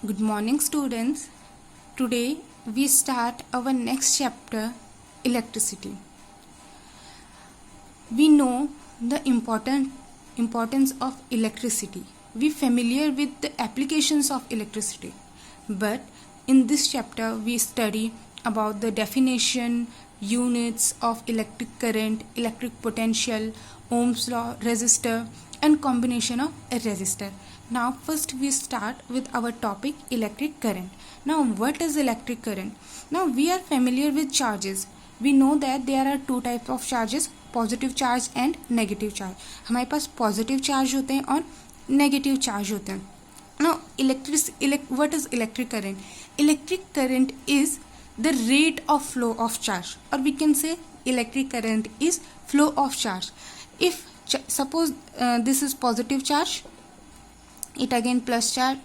Good morning, students. Today we start our next chapter, electricity. We know the importance of electricity. We familiar with the applications of electricity. But in this chapter we study about the definition, units of electric current, electric potential, Ohm's law, resistor, and combination of a resistor. Now first we start with our topic, electric current. Now what is electric current? Now we are familiar with charges. We know that there are two types of charges, positive charge and negative charge. हमारे पास positive charge होते हैं और negative charge होते हैं. Now what is electric current? Electric current is the rate of flow of charge, और we can say electric current is flow of charge. If suppose this is positive charge, it again plus charge,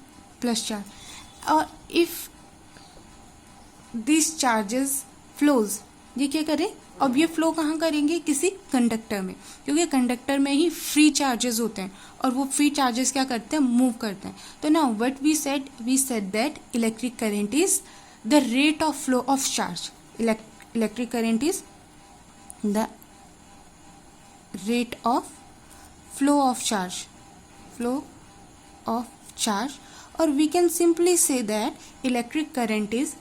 और if these charges flows, ये क्या करें? अब ये flow कहाँ करेंगे? किसी कंडक्टर में, क्योंकि कंडक्टर में ही फ्री चार्जेस होते हैं और वो फ्री चार्जेस क्या करते हैं? मूव करते हैं. तो now what we said that electric current is the rate of flow of charge. Electric current is the rate of flow of charge, or we can simply say that electric current is,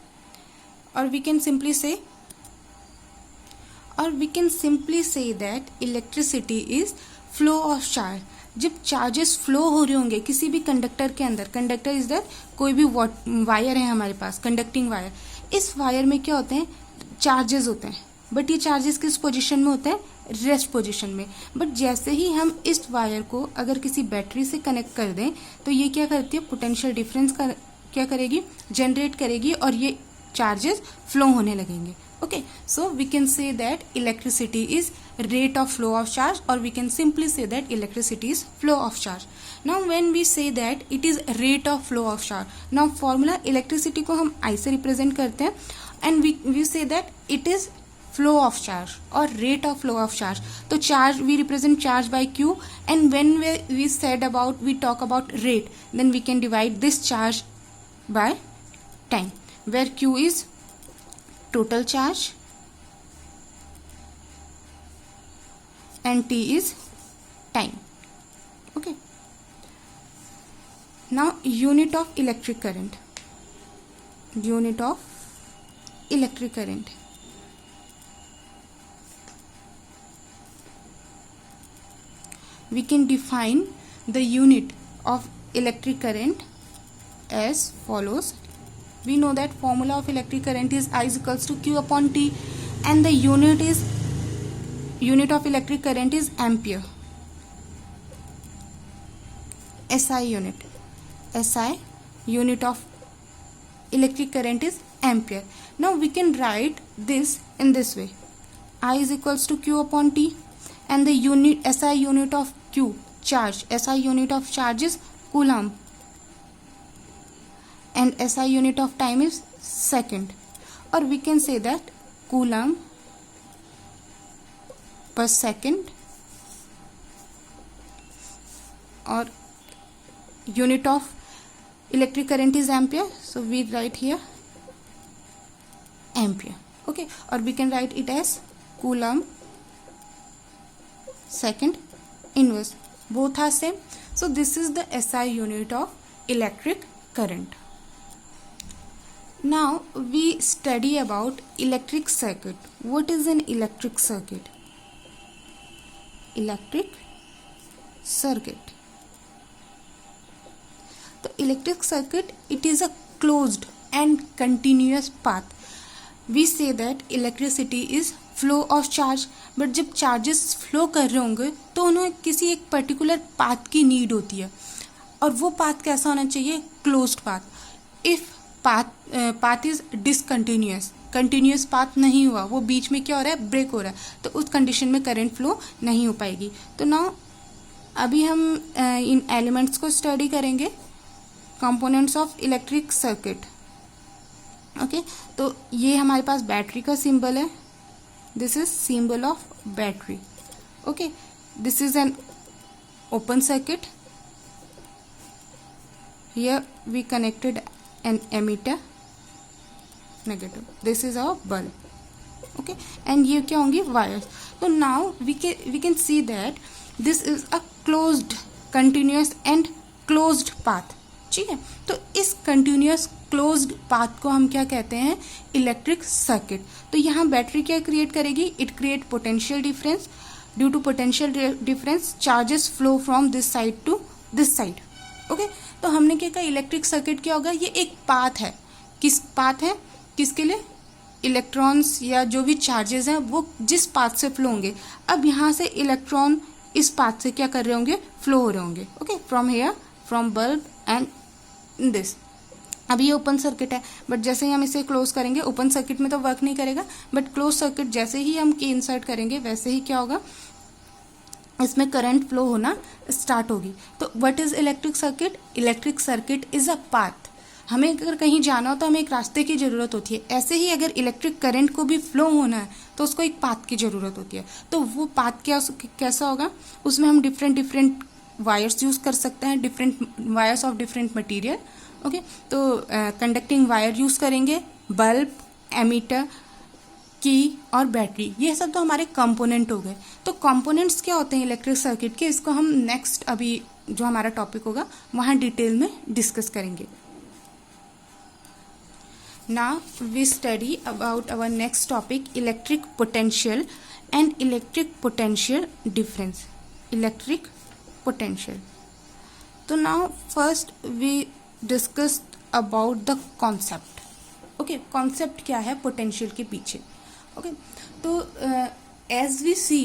or we can simply say that electricity is flow of charge. जब charges flow हो रहे होंगे किसी भी conductor के अंदर, conductor is that कोई भी वायर है हमारे पास, कंडक्टिंग वायर. इस वायर में क्या होते हैं? चार्जेस होते हैं. बट ये चार्जेस किस पोजीशन में होते हैं? रेस्ट पोजीशन में. बट जैसे ही हम इस वायर को अगर किसी बैटरी से कनेक्ट कर दें तो ये क्या करती है? पोटेंशियल डिफरेंस का क्या करेगी? जनरेट करेगी और ये चार्जेस फ्लो होने लगेंगे. Okay, so we can say that electricity is rate of flow of charge, और we can simply say that electricity is flow of charge. Now when we say that it is rate of flow of charge, now formula electricity को हम I से represent करते हैं and we say that it is flow of charge or rate of flow of charge. तो charge, we represent charge by Q, and when we talk about rate, then we can divide this charge by time, where Q is total charge and T is time. Okay. Now unit of electric current. We can define the unit of electric current as follows. We know that formula of electric current is I is equals to Q upon T, and the unit of electric current is ampere. SI unit of electric current is ampere. Now we can write this in this way. I is equals to Q upon T, and the SI unit of Q, charge, SI unit of charge is coulomb, and SI unit of time is second, or we can say that coulomb per second, or unit of electric current is ampere, so we write here ampere. Okay, or we can write it as coulomb second inverse. Both are same. So this is the SI unit of electric current. Now we study about electric circuit. What is an electric circuit? The electric circuit, it is a closed and continuous path. We say that electricity is flow of charge. But जब charges flow कर रहे होंगे तो उन्हें किसी एक particular path की need होती है, और वो पाथ कैसा होना चाहिए? Closed path. If path is discontinuous, continuous path नहीं हुआ, वो बीच में क्या हो रहा है? ब्रेक हो रहा है, तो उस कंडीशन में करंट फ्लो नहीं हो पाएगी. तो नाउ अभी हम इन एलिमेंट्स को स्टडी करेंगे, components of electric circuit. Okay, तो ये हमारे पास बैटरी का सिंबल है. This is symbol of battery. Okay, this is an open circuit. Here we connected and emitter negative. This is our bulb. Okay, and ये क्या होंगी wires. So now we can see that this is a closed continuous and closed path. ठीक है, तो इस continuous closed path को हम क्या कहते हैं, इलेक्ट्रिक सर्किट. तो यहाँ बैटरी क्या क्रिएट करेगी, it create potential difference. Due to potential difference charges flow from this side to this side. Okay, तो हमने क्या कहा, इलेक्ट्रिक सर्किट क्या होगा, ये एक पाथ है. किस पाथ है, किसके लिए, इलेक्ट्रॉन्स या जो भी चार्जेस हैं वो जिस पाथ से फ्लो होंगे. अब यहाँ से इलेक्ट्रॉन इस पाथ से क्या कर रहे होंगे, फ्लो हो रहे होंगे. Okay, from here, from bulb and this. अब ये ओपन सर्किट है, बट जैसे ही हम इसे क्लोज करेंगे, ओपन सर्किट में तो वर्क नहीं करेगा, बट क्लोज सर्किट जैसे ही हम की इंसर्ट करेंगे वैसे ही क्या होगा, इसमें करंट फ्लो होना स्टार्ट होगी. तो what is electric circuit, electric circuit is a path. हमें अगर कहीं जाना हो तो हमें एक रास्ते की ज़रूरत होती है. ऐसे ही अगर इलेक्ट्रिक करंट को भी फ्लो होना है तो उसको एक पाथ की ज़रूरत होती है. तो वो पाथ कैसा होगा, उसमें हम डिफरेंट वायर्स यूज़ कर सकते हैं, different wires of different material. Okay, तो कंडक्टिंग वायर यूज़ करेंगे, बल्ब, एमीटर, की और बैटरी, ये सब तो हमारे कंपोनेंट हो गए. तो कंपोनेंट्स क्या होते हैं इलेक्ट्रिक सर्किट के, इसको हम नेक्स्ट अभी जो हमारा टॉपिक होगा वहाँ डिटेल में डिस्कस करेंगे. Now we study about our next topic, electric potential and electric potential difference. Electric potential. So now first we discussed about the concept. Okay, concept क्या है potential के पीछे. Okay, तो as we see,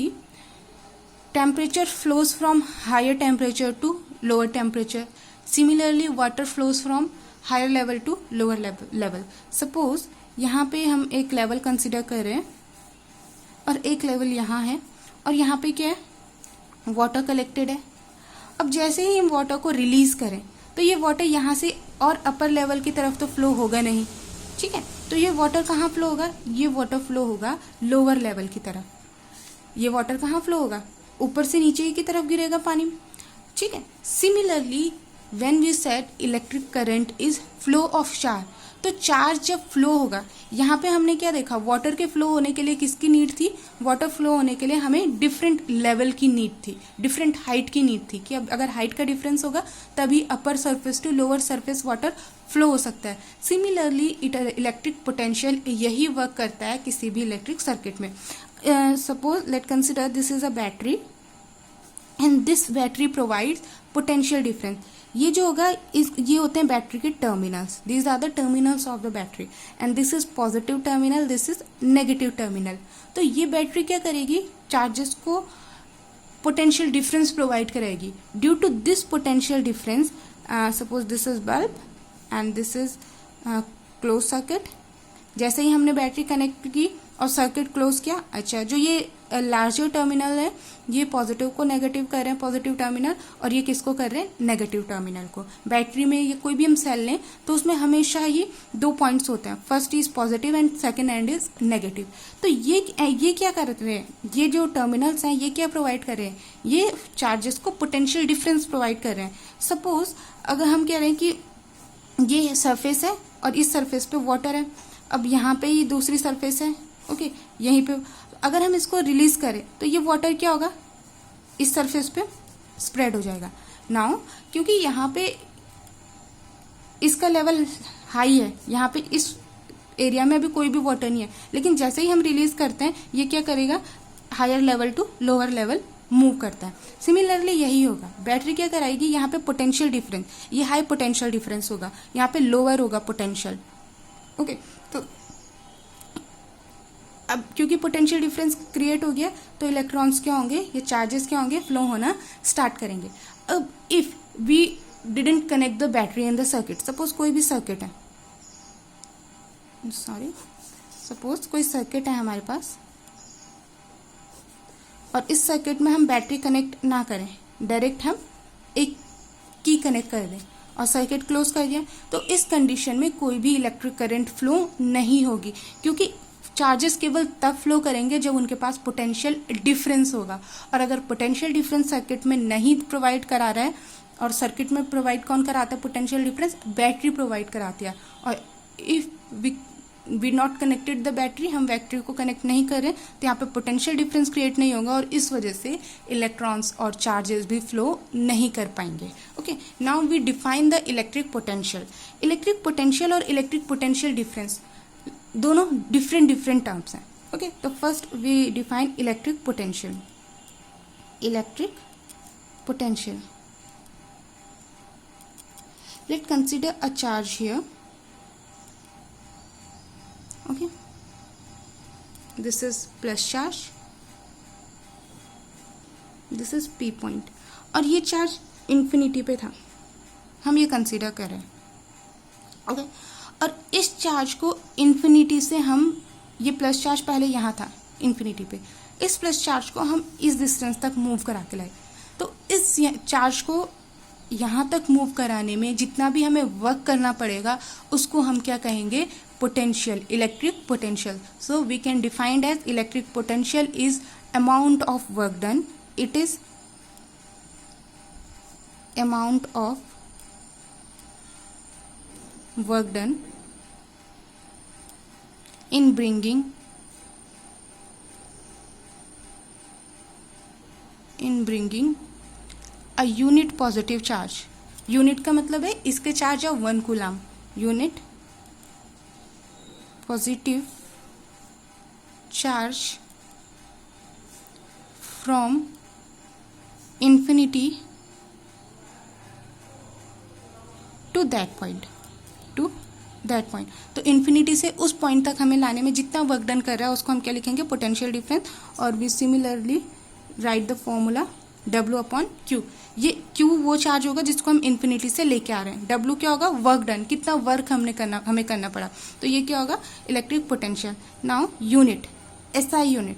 temperature flows from higher temperature to lower temperature. Similarly, water flows from higher level to lower level. Suppose यहाँ पे हम एक level consider कर रहे हैं और एक लेवल यहाँ है और यहाँ पे क्या है, वाटर कलेक्टेड है. अब जैसे ही हम वाटर को रिलीज करें तो ये वाटर यहाँ से और अपर लेवल की तरफ तो फ्लो होगा नहीं. ठीक है, तो ये वाटर कहाँ फ्लो होगा, ये वाटर फ्लो होगा लोअर लेवल की तरफ. ये वाटर कहाँ फ्लो होगा, ऊपर से नीचे की तरफ गिरेगा पानी में. ठीक है, similarly when we said electric current is flow of charge, तो चार्ज जब फ्लो होगा, यहाँ पे हमने क्या देखा, वाटर के फ्लो होने के लिए किसकी नीड थी, वाटर फ्लो होने के लिए हमें डिफरेंट लेवल की नीड थी, डिफरेंट हाइट की नीड थी कि अब अगर हाइट का डिफरेंस होगा तभी upper surface to lower surface water flow हो सकता है. सिमिलरली इलेक्ट्रिक पोटेंशियल यही वर्क करता है किसी भी इलेक्ट्रिक सर्किट में. Suppose let consider this is a battery and this battery provides potential difference. ये जो होगा ये होते हैं बैटरी के terminals. These are the terminals of the battery and this is positive terminal, this is negative terminal. तो ये battery क्या करेगी, चार्जेस को पोटेंशियल डिफरेंस प्रोवाइड करेगी. Due to this potential difference, suppose this is bulb and this is close circuit. जैसे ही हमने battery connect की और सर्किट क्लोज किया, अच्छा जो ये लार्जर टर्मिनल है ये पॉजिटिव को नेगेटिव कर रहे हैं, पॉजिटिव टर्मिनल, और ये किसको कर रहे हैं, नेगेटिव टर्मिनल को. बैटरी में ये कोई भी हम सेल लें तो उसमें हमेशा ये दो पॉइंट्स होते हैं, first is positive and second and is negative. तो ये क्या कर रहे हैं, ये जो टर्मिनल्स हैं ये क्या प्रोवाइड कर रहे हैं, ये चार्जेस को पोटेंशियल डिफरेंस प्रोवाइड कर रहे हैं. सपोज अगर हम कह रहे हैं कि ये सरफेस है और इस सरफेस पे वाटर है, अब यहाँ पे ये दूसरी सरफेस है. ओके, यहीं पे अगर हम इसको रिलीज करें तो ये वाटर क्या होगा, इस सरफेस पे स्प्रेड हो जाएगा. नाउ क्योंकि यहाँ पे इसका लेवल हाई है, यहाँ पे इस एरिया में अभी कोई भी वाटर नहीं है, लेकिन जैसे ही हम रिलीज करते हैं ये क्या करेगा, higher level to lower level move करता है. सिमिलरली यही होगा, बैटरी क्या कराएगी, यहाँ पे पोटेंशियल डिफरेंस, ये हाई पोटेंशियल डिफरेंस होगा, यहाँ पे लोअर होगा पोटेंशियल. ओके, तो अब क्योंकि पोटेंशियल डिफरेंस क्रिएट हो गया तो इलेक्ट्रॉन्स क्या होंगे, ये चार्जेस क्या होंगे, फ्लो होना स्टार्ट करेंगे. अब if we didn't connect the battery in the circuit, suppose कोई भी सर्किट है, सपोज कोई सर्किट है हमारे पास और इस सर्किट में हम बैटरी कनेक्ट ना करें, डायरेक्ट हम एक की कनेक्ट कर दें और सर्किट क्लोज कर दिया, तो इस कंडीशन में कोई भी इलेक्ट्रिक करंट फ्लो नहीं होगी, क्योंकि चार्जेस केवल तब फ्लो करेंगे जब उनके पास पोटेंशियल डिफरेंस होगा. और अगर पोटेंशियल डिफरेंस सर्किट में नहीं प्रोवाइड करा रहा है और सर्किट में प्रोवाइड कौन कराता है पोटेंशियल डिफरेंस? बैटरी प्रोवाइड कराती है। और if we not connected the battery, हम बैटरी को कनेक्ट नहीं कर रहे तो यहाँ पे पोटेंशियल डिफरेंस क्रिएट नहीं होगा और इस वजह से इलेक्ट्रॉन्स और चार्जेस भी फ्लो नहीं कर पाएंगे। Okay, now we define the electric potential. Electric potential और इलेक्ट्रिक पोटेंशियल डिफरेंस दोनों डिफरेंट टर्म्स हैं। ओके, तो first we define electric potential. Electric potential, let's consider a charge here. Okay, this is plus charge, this is P point, और ये charge infinity पे था, हम ये कंसीडर कर रहे हैं। ओके, और इस चार्ज को इन्फिनिटी से हम, ये प्लस चार्ज पहले यहाँ था इन्फिनिटी पे, इस प्लस चार्ज को हम इस डिस्टेंस तक मूव करा के लाए। तो इस चार्ज को यहाँ तक मूव कराने में जितना भी हमें वर्क करना पड़ेगा उसको हम क्या कहेंगे? Potential, electric potential. So we can defined as electric potential is amount of work done, it is amount of work done in bringing a unit positive charge। Unit का मतलब है इसके चार्ज है 1 coulomb, unit positive charge from infinity to that point, तो infinity से उस point तक हमें लाने में जितना वर्क डन कर रहा है उसको हम क्या लिखेंगे? Potential difference. और we similarly write the formula W upon Q। ये Q वो चार्ज होगा जिसको हम इन्फिनिटी से लेके आ रहे हैं, W क्या होगा? वर्क डन, कितना वर्क हमें करना पड़ा, तो ये क्या होगा? Electric potential. Now unit, SI unit,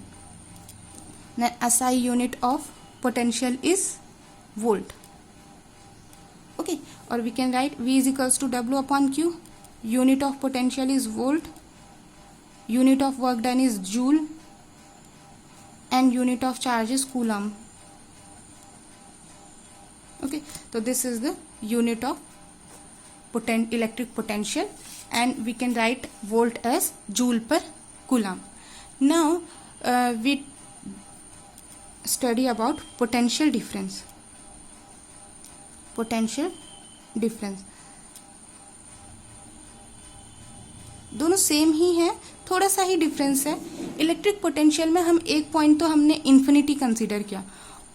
SI unit of potential is volt. Okay, और we can write V is equals to W upon Q। Unit of potential is volt, unit of work done is joule, and unit of charge is coulomb. Okay, so this is the unit of electric potential, and we can write volt as joule per coulomb. Now we study about potential difference. Potential difference दोनों same ही है, थोड़ा सा ही difference है। Electric potential में हम एक point तो हमने इन्फिनिटी कंसीडर किया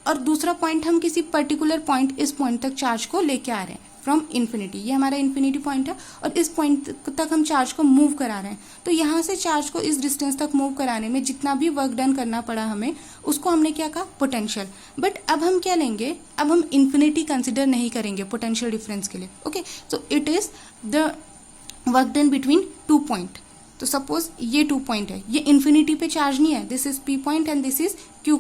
और दूसरा पॉइंट हम किसी पर्टिकुलर पॉइंट, इस पॉइंट तक चार्ज को लेके आ रहे हैं फ्रॉम इन्फिनिटी। ये हमारा इन्फिनिटी पॉइंट है और इस पॉइंट तक हम चार्ज को मूव करा रहे हैं। तो यहाँ से चार्ज को इस डिस्टेंस तक मूव कराने में जितना भी वर्क डन करना पड़ा हमें, उसको हमने क्या कहा? पोटेंशियल। बट अब हम क्या लेंगे? अब हम इन्फिनिटी कंसिडर नहीं करेंगे पोटेंशियल डिफरेंस के लिए। Okay, so it is the work done between 2 point. तो सपोज ये 2 पॉइंट है, ये इन्फिनिटी पे चार्ज नहीं है, this is P point and this is Q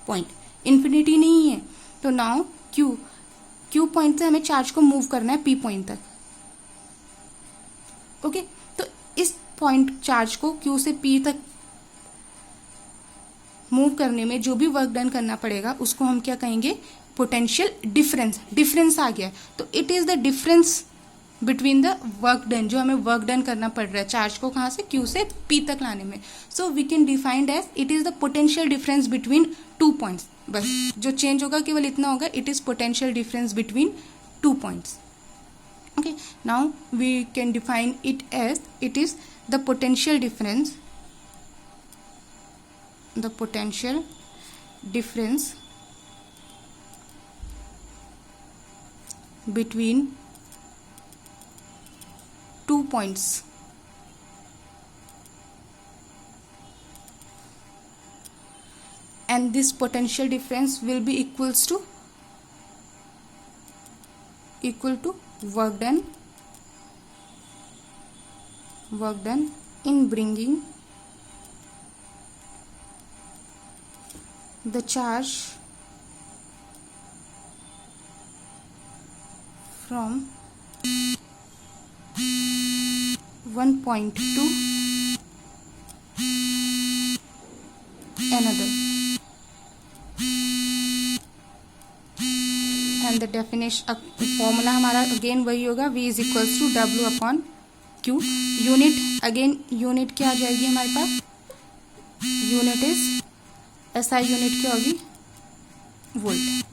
point, infinity नहीं है। तो नाउ Q पॉइंट से हमें चार्ज को मूव करना है P पॉइंट तक। ओके, तो इस पॉइंट चार्ज को Q से P तक मूव करने में जो भी वर्क डन करना पड़ेगा उसको हम क्या कहेंगे? Potential difference. डिफरेंस आ गया, तो it is the difference between the work done, जो हमें वर्क डन करना पड़ रहा है चार्ज को कहाँ से? Q से P तक लाने में। So we can defined as it is the potential difference between 2 points. बस जो चेंज होगा केवल इतना होगा, it is potential difference between 2 points. Okay, now we can define it as it is the potential difference, the potential difference between 2 points, and this potential difference will be equal to work done in bringing the charge from one point to another, and again the definition formula हमारा again वही होगा, V is equals to W upon Q। Unit again unit क्या आ जाएगी हमारे पास, unit is SI unit क्या होगी, वोल्ट।